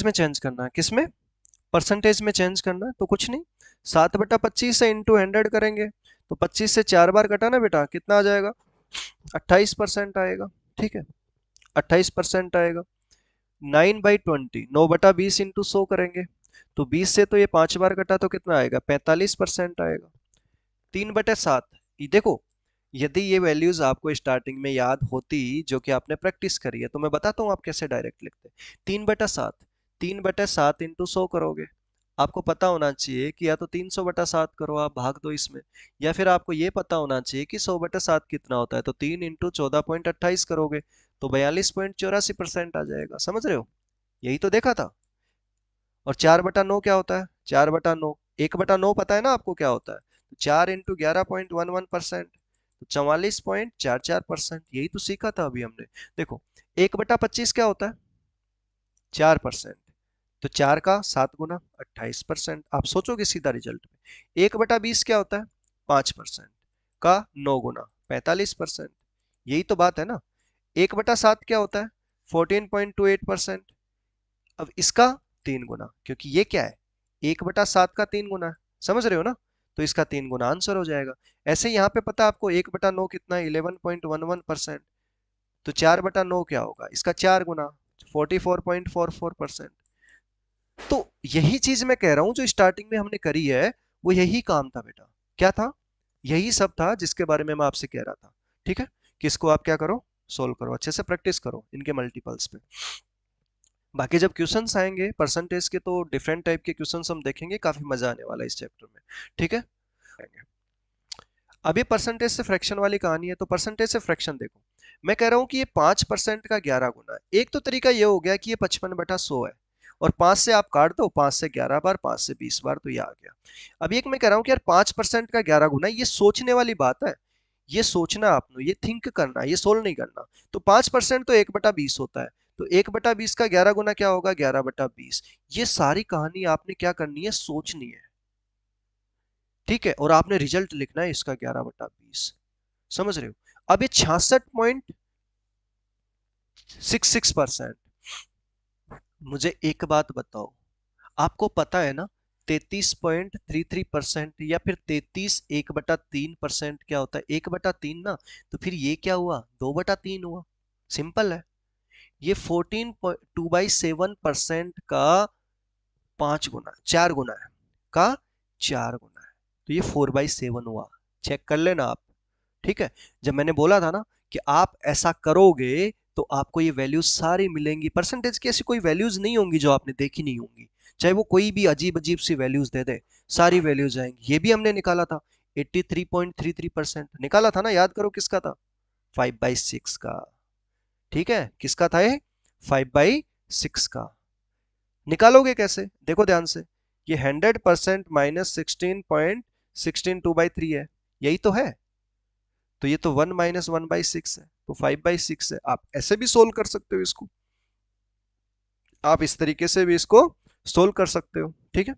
में चेंज करना है, किसमें, परसेंटेज में चेंज करना है। तो कुछ नहीं, 7/25 से इंटू 100 करेंगे तो 25 से 4 बार कटा ना बेटा, कितना आ जाएगा, 28% आएगा। ठीक है, 28% आएगा। 9/20, 9/20 इंटू 100 करेंगे तो 20 से तो ये 5 बार कटा तो कितना आएगा, 45% आएगा। 3/7, ये देखो, यदि ये वैल्यूज आपको स्टार्टिंग में याद होती जो कि आपने प्रैक्टिस करी है तो मैं बताता हूँ आप कैसे डायरेक्ट लिखते हैं। 3/7, 3/7 इंटू 100 करोगे, आपको पता होना चाहिए कि या तो 300/7 करो, आप भाग दो इसमें, या फिर आपको ये पता होना चाहिए कि 100/7 कितना होता है, तो 3 इंटू 14.28 करोगे तो 42.84% आ जाएगा। समझ रहे हो, यही तो देखा था। और 4/9 क्या होता है, 4/9, 1/9 पता है ना आपको क्या होता है, तो 4 इंटू 11.11%, तो 44.44%, यही तो सीखा था अभी हमने। देखो, 1/25 क्या होता है, 4%, तो 4 का 7 गुना 28%, आप सोचोगे सीधा रिजल्ट में। 1/20 क्या होता है, 5% का 9 गुना 45%, यही तो बात है ना। 1/7 क्या होता है, 14.28%, अब इसका 3 गुना, क्योंकि ये क्या है, 1/7 का 3 गुना है, समझ रहे हो ना, तो इसका 3 गुना आंसर हो जाएगा। ऐसे यहाँ पे पता है आपको 1/9 कितना है, 11.11%, तो 4/9 क्या होगा, इसका 4 गुना, 44.44%। तो यही चीज मैं कह रहा हूं जो स्टार्टिंग में हमने करी है, वो यही काम था बेटा। क्या था, यही सब था जिसके बारे में मैं आपसे कह रहा था। ठीक है, कि इसको आप क्या करो, सोल्व करो, अच्छे से प्रैक्टिस करो इनके मल्टीपल्स पे। बाकी जब क्वेश्चंस आएंगे परसेंटेज के तो डिफरेंट टाइप के क्वेश्चंस हम देखेंगे, काफी मजा आने वाला है इस चैप्टर में। ठीक है, अब ये परसेंटेज से फ्रैक्शन वाली कहानी है, तो परसेंटेज से फ्रैक्शन देखो, मैं कह रहा हूं कि ये 5% का 11 गुना है। एक तो तरीका ये हो गया कि ये 55/100 है, और 5 से आप काट दो, 5 से 11 बार, 5 से 20 बार, तो ये आ गया। अब एक मैं कह रहा हूं कि यार 5% का 11 गुना, ये सोचने वाली बात है, ये सोचना आपने, ये थिंक करना, ये सोल्व नहीं करना। तो 5% तो 1/20 होता है, तो 1/20 का 11 गुना क्या होगा, 11/20। ये सारी कहानी आपने क्या करनी है, सोचनी है। ठीक है, और आपने रिजल्ट लिखना है इसका 11/20। समझ रहे हो, अब ये 66.66%। मुझे एक बात बताओ, आपको पता है ना 33.33% या फिर 33 1/3% क्या होता है, 1/3 ना, तो फिर ये क्या हुआ, 2/3 हुआ। सिंपल है, ये 14.2/7% का 5 गुना, 4 गुना है, का 4 गुना है, तो ये 4/7 हुआ। चेक कर लेना आप। ठीक है, जब मैंने बोला था ना कि आप ऐसा करोगे तो आपको ये वैल्यूज सारी मिलेंगी, परसेंटेज की ऐसी कोई वैल्यूज नहीं होंगी जो आपने देखी नहीं होंगी, चाहे वो कोई भी अजीब अजीब सी वैल्यूज दे दे, सारी वैल्यूज आएंगी। ये भी हमने निकाला था, 83.33% निकाला था ना, याद करो किसका था, 5/6 का। ठीक है, किसका था ये, 5/6 का। निकालोगे कैसे, देखो ध्यान से, ये 100% माइनस 16.16 2/3 है, यही तो है। तो ये तो 1 - 1/6 है, तो 5/6 है। आप ऐसे भी सोल्व कर सकते हो इसको, आप इस तरीके से भी इसको सोल्व कर सकते हो। ठीक है,